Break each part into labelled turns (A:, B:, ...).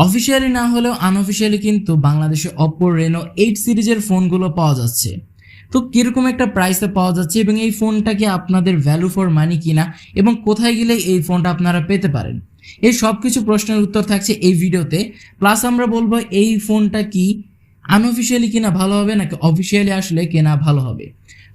A: Officially না হলেও unofficially কিন্তু বাংলাদেশে Oppo Reno 8 সিরিজের ফোনগুলো পাওয়া যাচ্ছে। তো কিরকম একটা প্রাইসে পাওয়া যাচ্ছে এবং এই ফোনটা কি আপনাদের ভ্যালু ফর মানি কিনা এবং কোথায় গেলে এই ফোনটা আপনারা পেতে পারেন, এই সব কিছু প্রশ্নের উত্তর থাকছে এই ভিডিওতে। প্লাস আমরা বলবো এই ফোনটা কি আনঅফিসিয়ালি কিনা ভালো হবে নাকি অফিসিয়ালি আসলে কেনা ভালো হবে।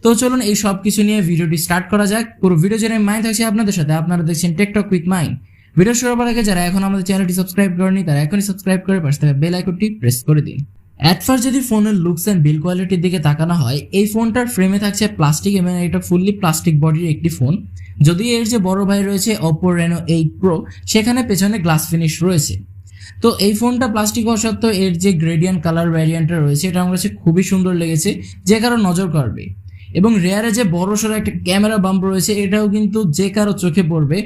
A: তো চলুন এই সব কিছু নিয়ে ভিডিওটি স্টার্ট করা যাক। পুরো ভিডিও জুড়ে মাইন থাকছে আপনাদের সাথে, আপনারা দেখছেন টেকটক উইথ মাইন। ভিডিও শুরু করার আগে যারা এখন আমাদের চ্যানেলটি সাবস্ক্রাইব করেনি তারা এখনই সাবস্ক্রাইব করে পাশে থাকা বেল আইকনটি প্রেস করে দিন। অ্যাট ফার্স্ট যদি ফোনের লুকস এন্ড বিল্ড কোয়ালিটির দিকে তাকানো হয়, এই ফোনটার ফ্রেমে থাকছে প্লাস্টিক এবং এটা ফুললি প্লাস্টিক বডির একটি ফোন। যদিও এর যে বড় ভাই রয়েছে Oppo Reno 8 Pro, সেখানে পেছনে গ্লাস ফিনিশ রয়েছে। তো এই ফোনটা প্লাস্টিক হওয়া সত্ত্বেও এর যে গ্রেডিয়েন্ট কালার ভ্যারিয়েন্টটা রয়েছে এটা আমার কাছে খুবই সুন্দর লেগেছে, যে কারো নজর কাড়বে। এবং রেয়ারে যে বড় সড়ো একটা ক্যামেরা বাম্প রয়েছে এটাও কিন্তু যে কারো চোখে পড়বে।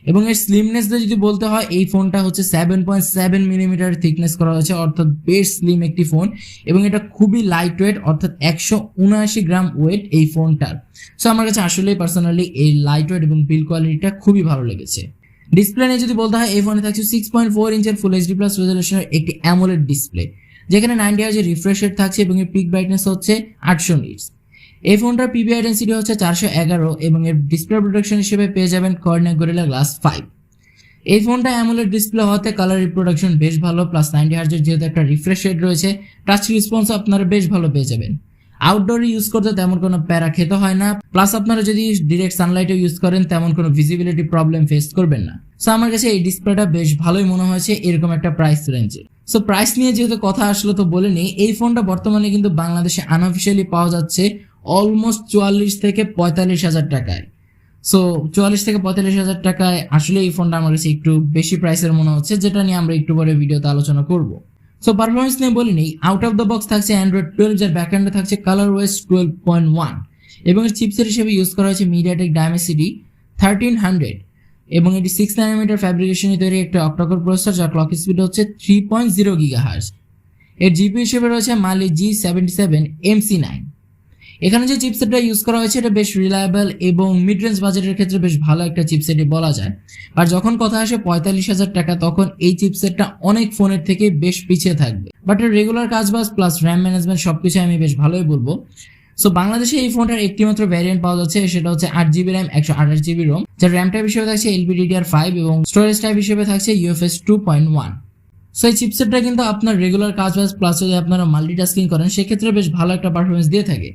A: এবং এর স্লিমনেস দিয়ে যদি বলতে হয়, এই ফোনটা হচ্ছে 7.7 মিলিমিটার থিকনেস করা হয়েছে, অর্থাৎ বেশ স্লিম একটি ফোন। এবং এটা খুবই লাইট ওয়েট, অর্থাৎ 179 গ্রাম ওয়েট এই ফোনটার। সো আমার কাছে আসলেই পার্সোনালি এই লাইট ওয়েট এবং বিল্ড কোয়ালিটিটা খুবই ভালো লেগেছে। ডিসপ্লে নিয়ে যদি বলতে হয়, এই ফোনে থাকছে 6.4 ইঞ্চের ফুল এইচডি প্লাস রেজলিউশনের একটি অ্যামোলেড ডিসপ্লে, যেখানে 90 হার্জ রিফ্রেশ রেট থাকছে এবং এর পিক ব্রাইটনেস হচ্ছে 800 নিটস। এই ফোনটার পিপিআই ডেনসিটি হচ্ছে 411 এবং এর ডিসপ্লে প্রোটেকশন হিসেবে পেয়ে যাবেন কর্নিং গরিলা গ্লাস 5। এই ফোনটা অ্যামোলেড ডিসপ্লে হতে কালার রিপ্রোডাকশন বেশ ভালো, প্লাস 90 হার্জের যেহেতু একটা রিফ্রেশ রেট রয়েছে, টাচ রেসপন্স আপনারা বেশ ভালো পেয়ে যাবেন। আউটডোরে ইউজ করতে তেমন কোনো প্যারা খেতে হয় না, প্লাস আপনারা যদি ডিরেক্ট সানলাইটে ইউজ করেন তেমন কোনো ভিজিবিলিটি প্রবলেম ফেস করবেন না। সো আমার কাছে এই ডিসপ্লেটা বেশ ভালোই মনে হয়েছে এরকম একটা প্রাইস রেঞ্জে। সো প্রাইস নিয়ে যেহেতু কথা আসলো তো বলে নিই, এই ফোনটা বর্তমানে কিন্তু বাংলাদেশে আনঅফিসিয়ালি পাওয়া যাচ্ছে অলমোস্ট 44 থেকে 45 হাজার টাকায়। সো 44 থেকে 45 হাজার টাকায় আসলে এই ফোনটা আমার কাছে একটু বেশি প্রাইসের মনে হচ্ছে, যেটা নিয়ে আমরা একটু পরে ভিডিওতে আলোচনা করব। সো পারফরমেন্স নিয়ে বলি নেই, আউট অফ দ্য বক্স থাকছে Android 12, যার ব্যাকএন্ডে থাকছে ColorOS 12.1 এবং এর চিপসেট হিসেবে ইউজ করা হয়েছে MediaTek Dimensity 1300 এবং এটি 6 ন্যানোমিটার ফ্যাব্রিকেশনে তৈরি একটা অক্টাকোর প্রসেসর, যার ক্লক স্পিড হচ্ছে 3.0 GHz। এর জিপি হিসেবে রয়েছে Mali G77 MC9। এখানে যে চিপসেটটা ইউজ করা হয়েছে এটা বেশ রিলায়েবল এবং মিড রেঞ্জ বাজেটের ক্ষেত্রে বেশ ভালো একটা চিপসেটই বলা যায়। আর যখন কথা আসে 45 হাজার টাকা, তখন এই চিপসেটটা অনেক ফোনের থেকে বেশ পিছিয়ে থাকবে। বাট এর রেগুলার কাজবাজ প্লাস র্যাম ম্যানেজমেন্ট সবকিছু আমি বেশ ভালোই বলবো। সো বাংলাদেশে এই ফোনটার একটি মাত্র ভ্যারিয়েন্ট পাওয়া যাচ্ছে, সেটা হচ্ছে 8GB র্যাম 128GB রোম, যার র্যাম টাইপ হিসেবে থাকছে LPDDR5 এবং স্টোরেজ টাইপ হিসেবে থাকছে UFS 2.1। সো এই চিপসেটটা কিন্তু আপনার রেগুলার কাজবাজ প্লাস যদি আপনারা মাল্টিটাস্কিং করেন সেক্ষেত্রে বেশ ভালো একটা পারফরমেন্স দিয়ে থাকে।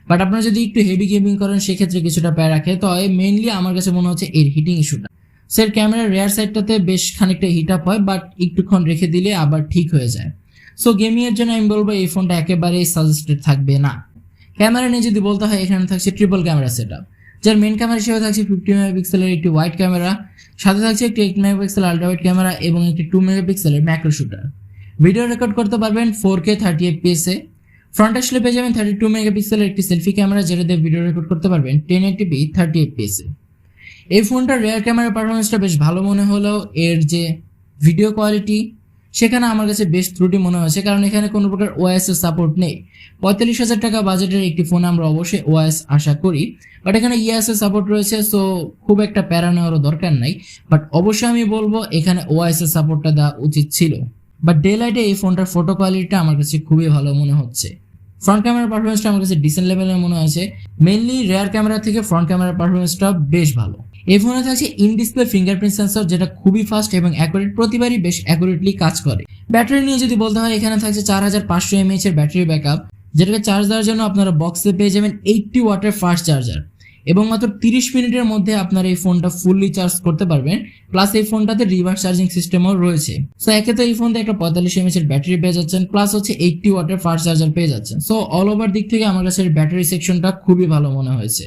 A: বাট আপনারা যদি একটু হেভি গেমিং করেন সেক্ষেত্রে কিছুটা প্যারা রাখে। তো মেইনলি আমার কাছে মনে হচ্ছে এর হিটিং ইস্যুটা। সো এর ক্যামেরার রেয়ার সাইডটাতে বেশ খানিকটা হিট আপ হয়, বাট একটুক্ষণ রেখে দিলে আবার ঠিক হয়ে যায়। সো গেমিং এর জন্য আমি বলবো এই ফোনটা একেবারেই সাজেস্টেড থাকবে না। ক্যামেরা নিয়ে যদি বলতে হয়, এখানে থাকছে ট্রিপল ক্যামেরা সেটআপ, যার মেইন ক্যামেরা হিসেবে থাকছে 50 মেগাপিক্সেলের একটি ওয়াইড ক্যামেরা, সাথে থাকছে একটি 8 মেগাপিক্সেল আল্ট্রা ওয়াইড ক্যামেরা এবং একটি 2 মেগাপিক্সেলের ম্যাক্রো শুটার। ভিডিও রেকর্ড করতে পারবেন 4K 30 fps এ। ফ্রন্ট আসলে পেয়ে যাবেন 32 মেগাপিক্সেলের একটি সেলফি ক্যামেরা, যেটা দিয়ে ভিডিও রেকর্ড করতে পারবেন 1080p 30 fps এ। এই ফোনটার রেয়ার ক্যামেরা পারফরমেন্সটা বেশ ভালো মনে হলেও এর যে ভিডিও কোয়ালিটি সেখানে আমার কাছে বেশ ত্রুটি মনে হয়েছে, কারণ এখানে কোনো প্রকার ওএস এর সাপোর্ট নেই। 45 হাজার টাকা বাজেটের একটি ফোন আমরা অবশ্যই ওএস আশা করি, বাট এখানে ইএস এর সাপোর্ট রয়েছে, সো খুব একটা প্যারা নেওয়ারও দরকার নাই। বাট অবশ্যই আমি বলবো এখানে ওএস এর সাপোর্টটা দেওয়া উচিত ছিল। বাট ডে লাইটে এই ফোনটার ফটো কোয়ালিটিটা আমার কাছে খুবই ভালো মনে হচ্ছে। ফ্রন্ট ক্যামেরার পারফরমেন্সটা আমার কাছে ডিসেন্ট লেভেলের মনে হয়েছে, মেইনলি রেয়ার ক্যামেরা থেকে ফ্রন্ট ক্যামেরার পারফরমেন্সটা বেশ ভালো। এই ফোনে থাকছে ইন ডিসপ্লে ফিঙ্গারপ্রিন্ট সেন্সর, যেটা খুবই ফাস্ট এবং অ্যাকুরেট, প্রতিবারই বেশ অ্যাকুরেটলি কাজ করে। ব্যাটারি নিয়ে যদি বলতে হয়, এখানে থাকছে 4500 mAh এর ব্যাটারি ব্যাকআপ, যেটাকে চার্জ দেওয়ার জন্য আপনারা বক্সে পেয়ে যাবেন 80 ওয়াটের ফাস্ট চার্জার এবং মাত্র 30 মিনিটের মধ্যে আপনারা এই ফোনটা ফুললি চার্জ করতে পারবেন। প্লাস এই ফোনটাতে রিভার্স চার্জিং সিস্টেমও রয়েছে। সো একে তো এই ফোনতে একটা 45 mAh এর ব্যাটারি পেয়ে যাচ্ছেন, প্লাস হচ্ছে 80 ওয়াটের ফাস্ট চার্জার পেয়ে যাচ্ছেন। সো অল ওভার দিক থেকে আমার কাছে ব্যাটারি সেকশনটা খুবই ভালো মনে হয়েছে।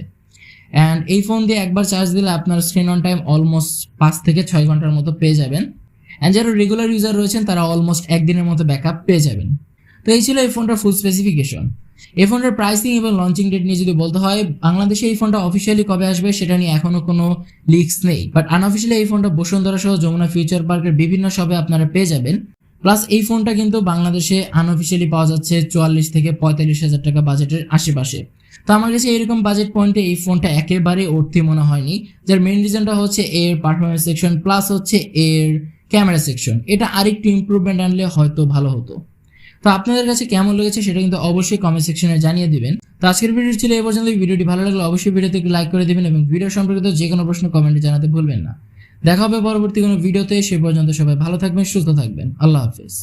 A: অ্যান্ড এই ফোন দিয়ে একবার চার্জ দিলে আপনার স্ক্রিন অন টাইম অলমোস্ট 5 থেকে 6 ঘন্টার মতো পেয়ে যাবেন। অ্যান্ড যারা রেগুলার ইউজার রয়েছেন তারা অলমোস্ট একদিনের মতো ব্যাকআপ পেয়ে যাবেন। তো এই ছিল এই ফোনটার ফুল স্পেসিফিকেশন। এই ফোনটার প্রাইসিং এবং লঞ্চিং ডেট নিয়ে যদি বলতে হয়, বাংলাদেশে এই ফোনটা অফিসিয়ালি কবে আসবে সেটা নিয়ে এখনো কোনো লিক্স নেই, বাট আনঅফিসিয়ালি এই ফোনটা বসুন্ধরা সহ যমুনা ফিউচার পার্কের বিভিন্ন শপে আপনারা পেয়ে যাবেন। প্লাস এই ফোনটা কিন্তু বাংলাদেশে আনঅফিসিয়ালি পাওয়া যাচ্ছে 44 থেকে 45 হাজার টাকা বাজেটের আশেপাশে। তো আমার কাছে এরকম বাজেট পয়েন্টে এই ফোনটা একেবারে অর্থি মনে হয়নি, যার মেইন রিজনটা হচ্ছে এর পারফরমেন্স সেকশন প্লাস হচ্ছে এর ক্যামেরা সেকশন, এটা আরেকটু ইমপ্রুভমেন্ট আনলে হয়তো ভালো হতো। তো আপনাদের কাছে কেমন লেগেছে সেটা কিন্তু অবশ্যই কমেন্ট সেকশনে জানিয়ে দিবেন। তো আজকের ভিডিও ছিল এই পর্যন্ত। ভিডিওটি ভালো লাগলে অবশ্যই ভিডিওতে একটু লাইক করে দিবেন এবং ভিডিও সম্পর্কিত যে কোনো প্রশ্ন কমেন্টে জানাতে ভুলবেন না। দেখা হবে পরবর্তী কোনো ভিডিওতে, সে পর্যন্ত সবাই ভালো থাকবেন, সুস্থ থাকবেন। আল্লাহ হাফেজ।